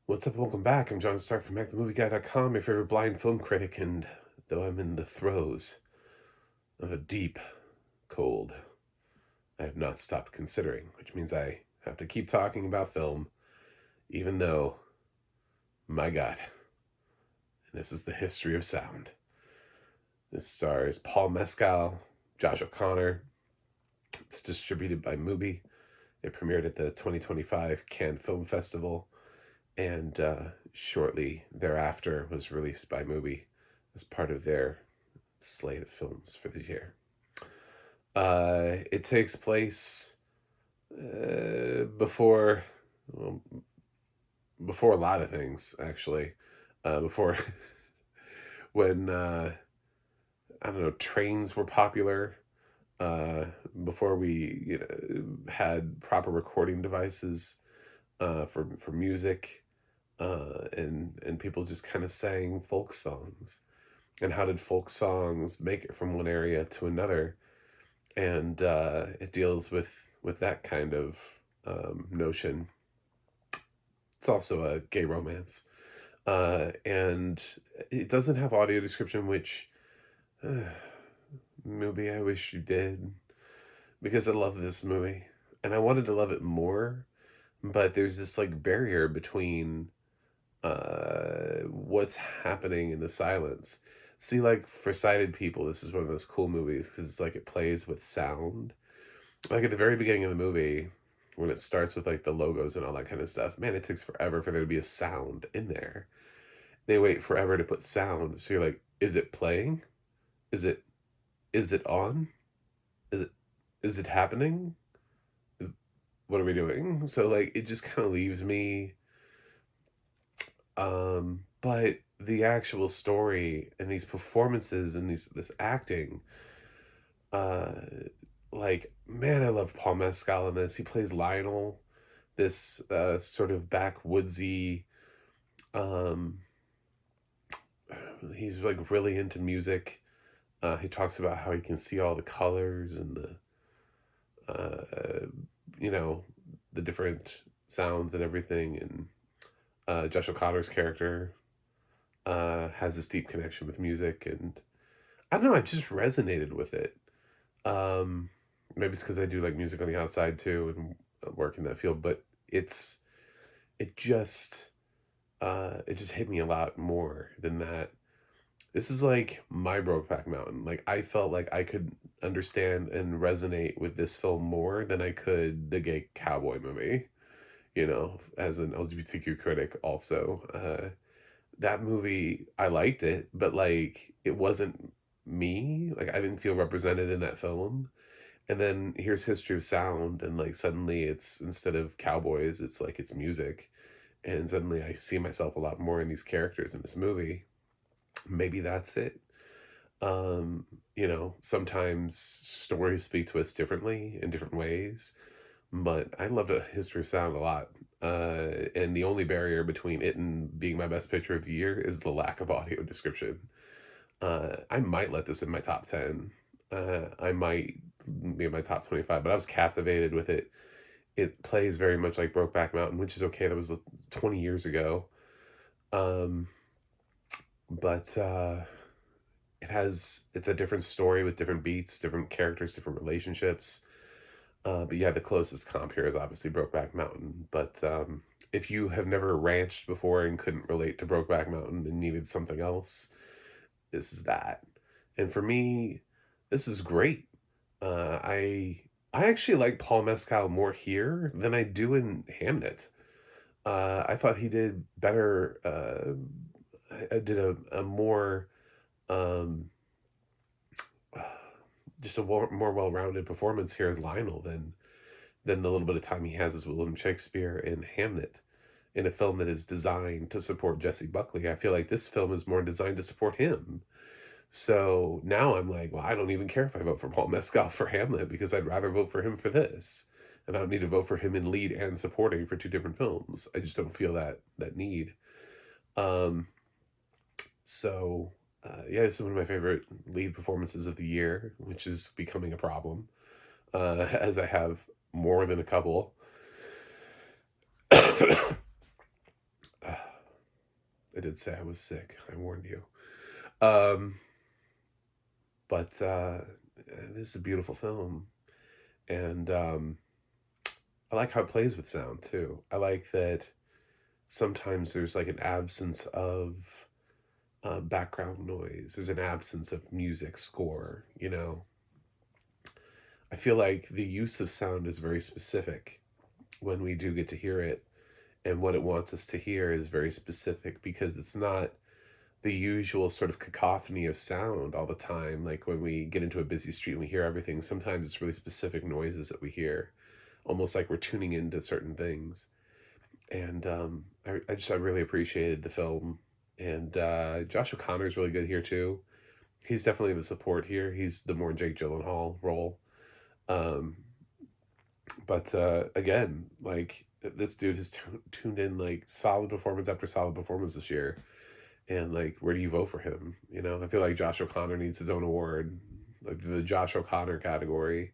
What's up? Welcome back. I'm John Stark from MacTheMovieGuy.com, your favorite blind film critic, and though I'm in the throes of a deep cold, I have not stopped considering, which means I have to keep talking about film, even though, my God, this is the history of sound. This stars Paul Mescal, Josh O'Connor. It's distributed by Mubi. It premiered at the 2025 Cannes Film Festival, and shortly thereafter was released by Mubi as part of their slate of films for the year. It takes place before a lot of things, actually. Before when I don't know, trains were popular. Before we had proper recording devices for music. And people just kind of sang folk songs. And how did folk songs make it from one area to another? And it deals with that kind of notion. It's also a gay romance. And it doesn't have audio description, which movie I wish you did, because I love this movie. And I wanted to love it more, but there's this like barrier between what's happening in the silence. See, like for sighted people, this is one of those cool movies because it's like it plays with sound. Like at the very beginning of the movie, when it starts with like the logos and all that kind of stuff, man, it takes forever for there to be a sound in there. They wait forever to put sound. So you're like, is it playing? Is it on? Is it happening? What are we doing? So like it just kind of leaves me. But the actual story and these performances and this acting, uh, like, man, I love Paul Mescal in this. He plays Lionel, this sort of backwoodsy, um, he's like really into music. He talks about how he can see all the colors and you know, the different sounds and everything. And Josh O'Connor's character has this deep connection with music, and I don't know, I just resonated with it. Maybe it's because I do like music on the outside too and work in that field, but it just it just hit me a lot more than that. This is like my Brokeback Mountain. Like I felt like I could understand and resonate with this film more than I could the gay cowboy movie, as an LGBTQ critic also. That movie, I liked it, but like it wasn't me. Like I didn't feel represented in that film. And then here's History of Sound, and like suddenly it's, instead of cowboys, it's like it's music. And suddenly I see myself a lot more in these characters in this movie. Maybe that's it. Sometimes stories speak to us differently in different ways, but I loved A History of Sound a lot. And the only barrier between it and being my best picture of the year is the lack of audio description. I might let this in my top 10. I might be in my top 25, but I was captivated with it. It plays very much like Brokeback Mountain, which is okay. That was 20 years ago. But it's a different story with different beats, different characters, different relationships. But yeah, the closest comp here is obviously Brokeback Mountain. But if you have never ranched before and couldn't relate to Brokeback Mountain and needed something else, this is that. And for me, this is great. I actually like Paul Mescal more here than I do in Hamnet. I thought he did better. I did a more um, just a more well-rounded performance here as Lionel than the little bit of time he has as William Shakespeare in Hamnet, in a film that is designed to support Jesse Buckley. I feel like this film is more designed to support him. So now I'm like, well, I don't even care if I vote for Paul Mescal for Hamlet, because I'd rather vote for him for this. And I don't need to vote for him in lead and supporting for two different films. I just don't feel that need. Um, so yeah, this is one of my favorite lead performances of the year, which is becoming a problem, as I have more than a couple. I did say I was sick. I warned you. Um, but this is a beautiful film, and I like how it plays with sound too. I like that sometimes there's like an absence of background noise. There's an absence of music score. I feel like the use of sound is very specific when we do get to hear it, and what it wants us to hear is very specific because it's not the usual sort of cacophony of sound all the time. Like when we get into a busy street and we hear everything, sometimes it's really specific noises that we hear, almost like we're tuning into certain things. And I really appreciated the film. And Josh O'Connor's really good here too. He's definitely the support here. He's the more Jake Gyllenhaal role. Um, but again, like this dude has tuned in like solid performance after solid performance this year. And like, where do you vote for him? I feel like Josh O'Connor needs his own award, like the Josh O'Connor category,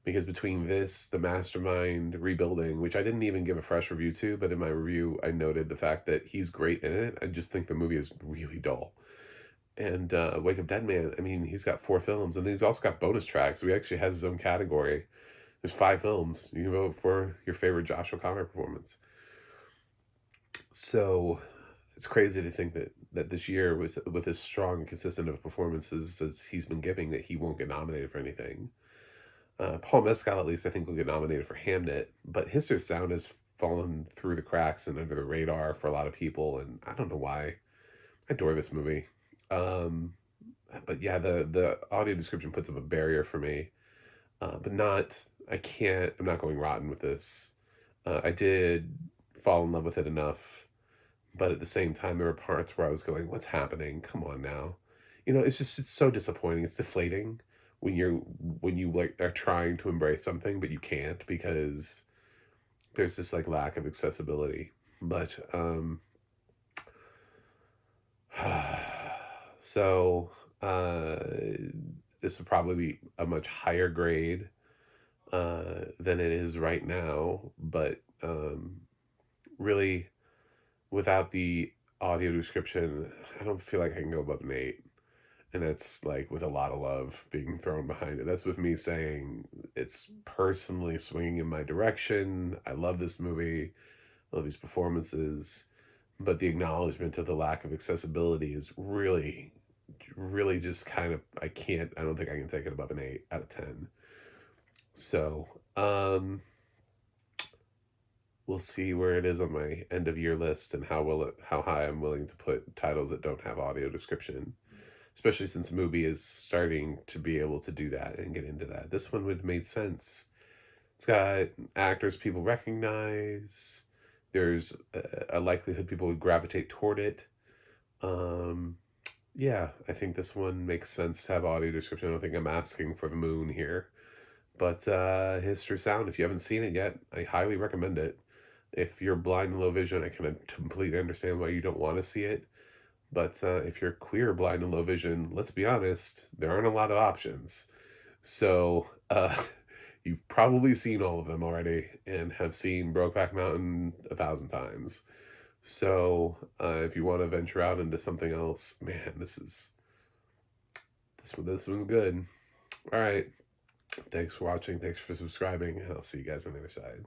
because between this, The Mastermind, Rebuilding, which I didn't even give a fresh review to, but in my review, I noted the fact that he's great in it. I just think the movie is really dull. And Wake of Dead Man, I mean, he's got 4 films, and he's also got bonus tracks. So he actually has his own category. There's 5 films. You can vote for your favorite Josh O'Connor performance. So it's crazy to think that this year, with as strong and consistent of performances as he's been giving, that he won't get nominated for anything. Paul Mescal, at least, I think will get nominated for Hamnet, but History of Sound has fallen through the cracks and under the radar for a lot of people, and I don't know why. I adore this movie. But yeah, the audio description puts up a barrier for me. But I'm not going rotten with this. I did fall in love with it enough, but at the same time, there were parts where I was going, what's happening? Come on now. It's so disappointing. It's deflating when you like are trying to embrace something, but you can't because there's this like lack of accessibility. But so this would probably be a much higher grade than it is right now, but really, without the audio description, I don't feel like I can go above an 8. And that's like with a lot of love being thrown behind it. That's with me saying it's personally swinging in my direction. I love this movie. I love these performances. But the acknowledgement of the lack of accessibility is really, really just kind of, I don't think I can take it above an 8 out of 10. So, we'll see where it is on my end of year list and how high I'm willing to put titles that don't have audio description, especially since Mubi is starting to be able to do that and get into that. This one would have made sense. It's got actors people recognize. There's a likelihood people would gravitate toward it. Yeah, I think this one makes sense to have audio description. I don't think I'm asking for the moon here. But History Sound, if you haven't seen it yet, I highly recommend it. If you're blind and low vision, I can completely understand why you don't want to see it. But if you're queer, blind, and low vision, let's be honest, there aren't a lot of options. So you've probably seen all of them already and have seen Brokeback Mountain 1,000 times. So if you want to venture out into something else, man, this one's good. All right. Thanks for watching. Thanks for subscribing. And I'll see you guys on the other side.